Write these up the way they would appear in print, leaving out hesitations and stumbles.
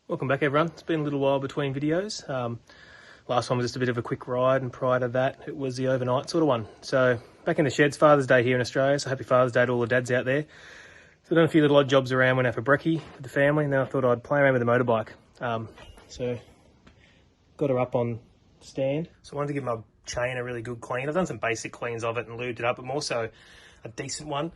Welcome back, everyone. It's been a little while between videos. Last one was just a bit of a quick ride, and prior to that it was the overnight sort of one. So back in the sheds, Father's Day here in Australia, so happy Father's Day to all the dads out there. So I've done a few little odd jobs around, went out for brekkie with the family, and then I thought I'd play around with the motorbike. So got her up on stand. So I wanted to give my chain a really good clean. I've done some basic cleans of it and lubed it up, but more so a decent one.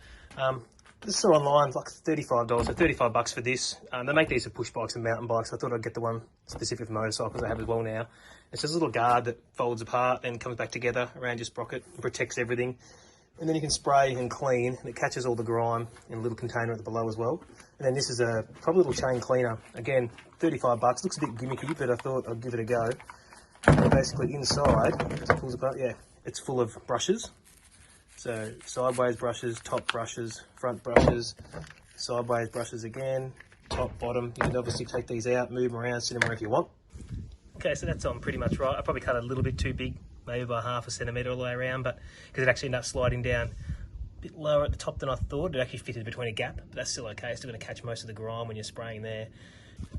This is online, it's like $35, so $35 for this. They make these for push bikes and mountain bikes. So I thought I'd get the one specific for motorcycles I have as well now. It's just a little guard that folds apart and comes back together around your sprocket and protects everything. And then you can spray and clean, and it catches all the grime in a little container at the below as well. And then this is a probably a little chain cleaner. Again, $35. Looks a bit gimmicky, but I thought I'd give it a go. And basically inside, as it pulls apart, yeah, it's full of brushes. So sideways brushes, top brushes, front brushes, sideways brushes again, top, bottom. You can obviously take these out, move them around, sit them wherever you want. Okay, so that's on pretty much right. I probably cut it a little bit too big, maybe by ½ centimetre all the way around, but because it actually ended up sliding down a bit lower at the top than I thought. It actually fitted between a gap, but that's still okay. It's still going to catch most of the grime when you're spraying there.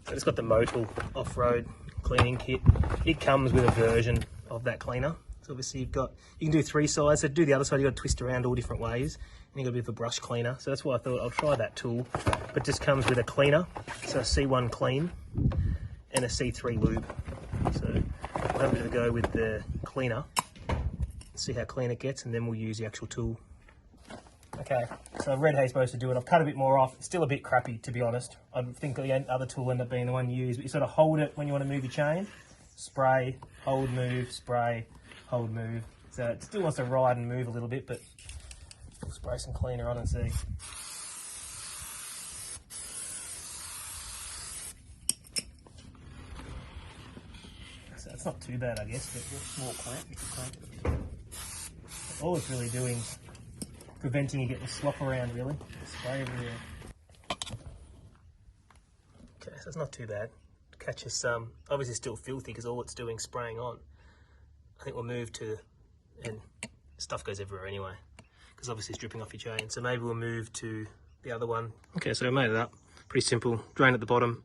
So it's got the Motul off-road cleaning kit. It comes with a version of that cleaner. So obviously you can do 3 sides. So to do the other side, you've got to twist around all different ways. And you've got a bit of a brush cleaner. So that's why I thought I'll try that tool. But it just comes with a cleaner. So a C1 clean and a C3 lube. So we'll have a bit of a go with the cleaner. See how clean it gets, and then we'll use the actual tool. Okay, so I've read how you're supposed to do it. I've cut a bit more off. It's still a bit crappy, to be honest. I think the other tool will end up being the one you use. But you sort of hold it when you want to move your chain. Spray, hold, move, spray, hold, move. So it still wants to ride and move a little bit, but we'll spray some cleaner on and see. So it's not too bad, I guess, but more clamp. All it's really doing is preventing you getting slop around, really. Spray everywhere. Okay, so it's not too bad. Catches some, obviously still filthy because all it's doing is spraying on. I think we'll move to, and stuff goes everywhere anyway, because obviously it's dripping off your chain. So maybe we'll move to the other one. Okay, so I made it up. Pretty simple. Drain at the bottom,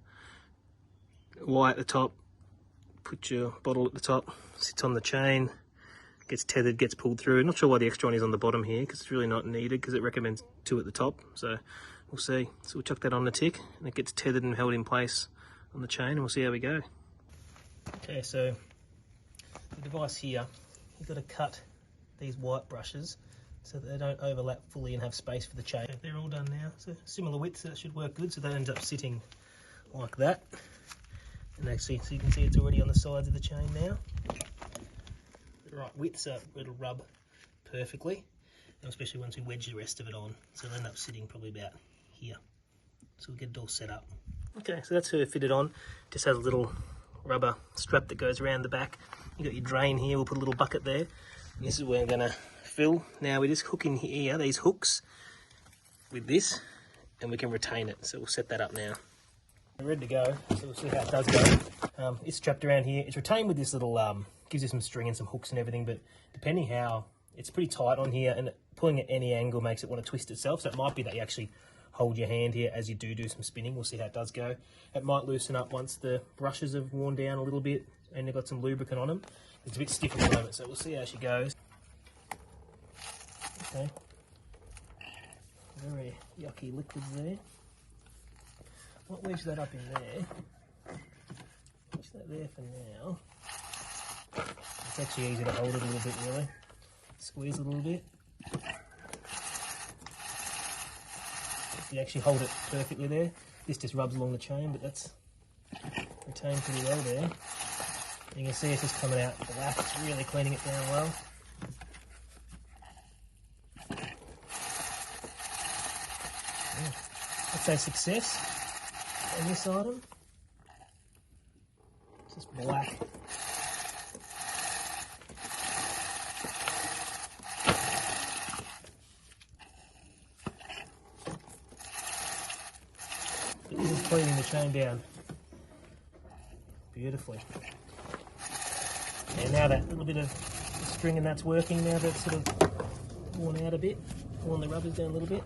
wire at the top, put your bottle at the top, sits on the chain, gets tethered, gets pulled through. I'm not sure why the extra one is on the bottom here, because it's really not needed, because it recommends 2 at the top. So we'll see. So we'll chuck that on the tick, and it gets tethered and held in place on the chain, and we'll see how we go. Okay, so the device here, you've got to cut these white brushes so that they don't overlap fully and have space for the chain. They're all done now, so similar width, so that should work good. So that ends up sitting like that. And actually, so you can see it's already on the sides of the chain now. The right width, so it'll rub perfectly, and especially once we wedge the rest of it on. So it'll end up sitting probably about here. So we'll get it all set up. Okay, so that's her fitted on. Just has a little rubber strap that goes around the back. You got your drain here. We'll put a little bucket there. And this is where we're going to fill. Now we just hook in here these hooks with this, and we can retain it. So we'll set that up now. We're ready to go. So we'll see how it does go. It's strapped around here. It's retained with this little gives you some string and some hooks and everything. But depending how, it's pretty tight on here, and pulling at any angle makes it want to twist itself. So it might be that you actually hold your hand here as you do some spinning. We'll see how it does go. It might loosen up once the brushes have worn down a little bit and they've got some lubricant on them. It's a bit stiff at the moment, so we'll see how she goes. Okay. Very yucky liquids there. Might wedge that up in there. Wedge that there for now. It's actually easy to hold it a little bit, really. Squeeze it a little bit. You actually hold it perfectly there. This just rubs along the chain, but that's retained pretty well there. You can see it's just coming out black. It's really cleaning it down well. That's a success on this item. It's just black. This is cleaning the chain down beautifully. And now that little bit of string and that's working, now that's sort of worn out a bit, worn the rubbers down a little bit.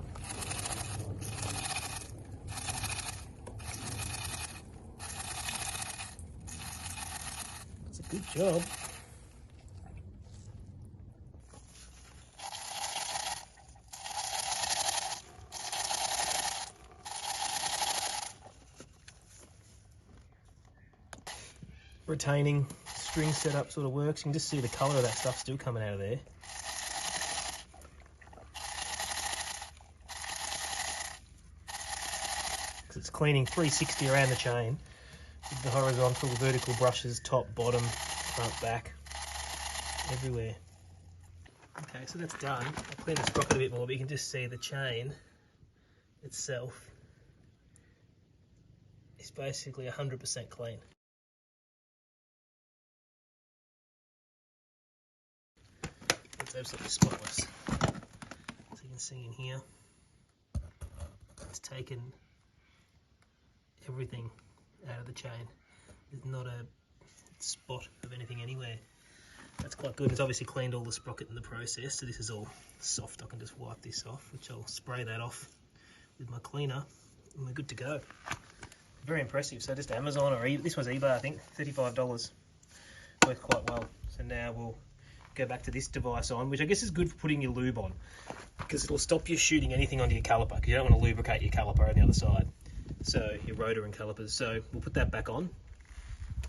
Good job. Retaining string setup sort of works. You can just see the colour of that stuff still coming out of there. Because it's cleaning 360 around the chain with the horizontal, vertical brushes, top, bottom, front, back, everywhere. Okay, so that's done. I'll clean the sprocket a bit more, but you can just see the chain itself is basically 100% clean. It's absolutely spotless. So you can see in here, it's taken everything out of the chain. There's not a spot of anything anywhere. That's quite good. It's obviously cleaned all the sprocket in the process, so this is all soft. I can just wipe this off, which I'll spray that off with my cleaner, and we're good to go. Very impressive. So just Amazon or this was eBay, I think, $35. Worked quite well. So now we'll go back to this device on, which I guess is good for putting your lube on, because it'll stop you shooting anything onto your caliper, because you don't want to lubricate your caliper on the other side, so your rotor and calipers. So we'll put that back on,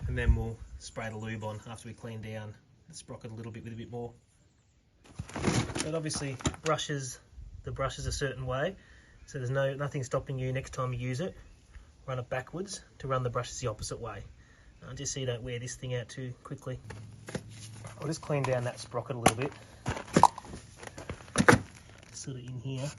and then we'll spray the lube on after we clean down the sprocket a little bit with a bit more. So it obviously brushes the brushes a certain way, so there's nothing stopping you next time you use it. Run it backwards to run the brushes the opposite way, just so you don't wear this thing out too quickly. I'll just clean down that sprocket a little bit, sort of in here.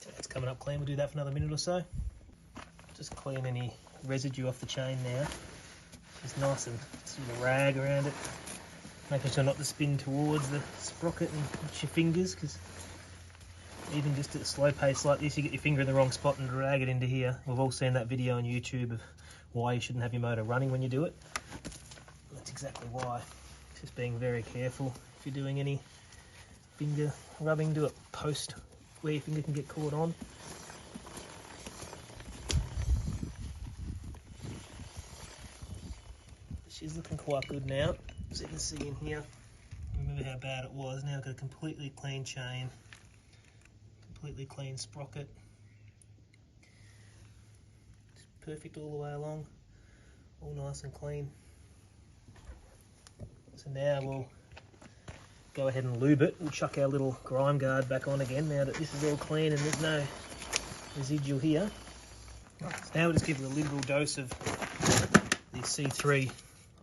So that's coming up clean. We'll do that for another minute or so. Just clean any residue off the chain now. It's nice and sort of rag around it, making sure not to spin towards the sprocket and hit your fingers, because even just at a slow pace like this, you get your finger in the wrong spot and drag it into here. We've all seen that video on YouTube of why you shouldn't have your motor running when you do it. That's exactly why. It's just being very careful. If you're doing any finger rubbing, do it post where your finger can get caught on. She's looking quite good now, as you can see in here. Remember how bad it was. Now I've got a completely clean chain, completely clean sprocket. It's perfect all the way along, all nice and clean. So now we'll go ahead and lube it. We'll chuck our little grime guard back on again now that this is all clean and there's no residual here. So now we'll just give it a liberal dose of the C3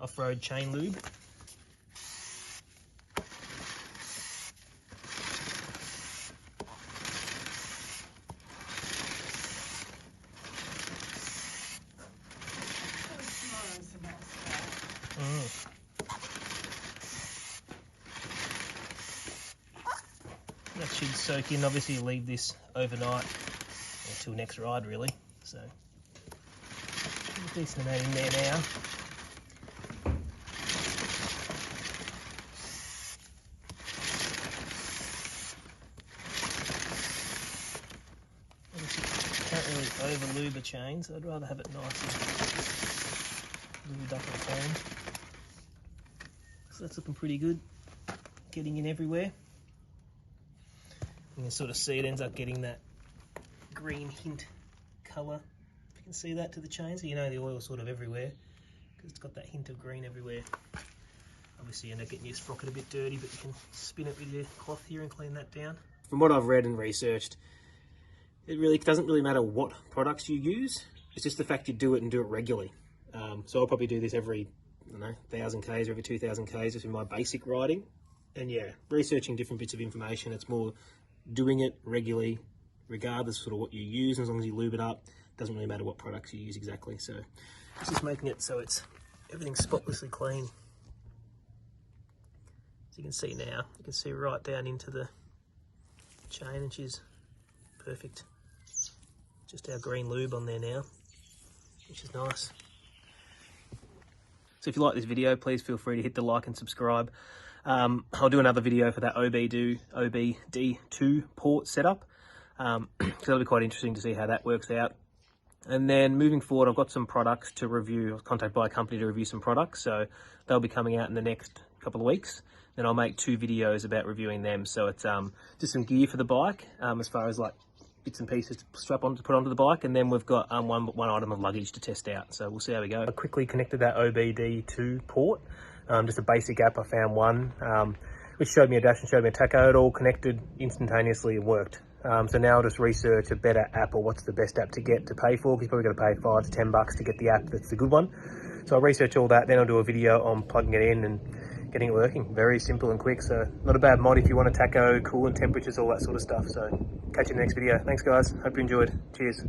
off-road chain lube. That should soak in. Obviously you leave this overnight until next ride really, so a decent amount in there now. Over lube a chain, so I'd rather have it nice and lubed up and clean. So that's looking pretty good, getting in everywhere. You can sort of see it ends up getting that green hint colour, if you can see that, to the chain, so you know the oil's sort of everywhere, because it's got that hint of green everywhere. Obviously you end up getting your sprocket a bit dirty, but you can spin it with your cloth here and clean that down. From what I've read and researched, it really doesn't really matter what products you use. It's just the fact you do it and do it regularly. So I'll probably do this every, I don't know, 1,000 Ks or every 2,000 Ks just in my basic riding. And yeah, researching different bits of information, it's more doing it regularly, regardless of sort of what you use, as long as you lube it up. Doesn't really matter what products you use exactly. So it's just making it so it's everything's spotlessly clean. As you can see now, you can see right down into the chain, and she's perfect. Just our green lube on there now, which is nice. So if you like this video, please feel free to hit the like and subscribe. I'll do another video for that OBD2 port setup. So it'll be quite interesting to see how that works out. And then moving forward, I've got some products to review. I was contacted by a company to review some products, so they'll be coming out in the next couple of weeks. Then I'll make 2 videos about reviewing them. So it's just some gear for the bike, as far as like bits and pieces to strap on to put onto the bike, and then we've got one item of luggage to test out. So we'll see how we go. I quickly connected that OBD2 port, just a basic app. I found one which showed me a dash and showed me a tacho. It all connected instantaneously and worked. So now I'll just research a better app, or what's the best app to get to pay for. You're probably going to pay $5 to $10 to get the app that's the good one. So I'll research all that, then I'll do a video on plugging it in and getting it working. Very simple and quick, so not a bad mod if you want a tacho, coolant temperatures, all that sort of stuff. So catch you in the next video. Thanks guys, hope you enjoyed. Cheers.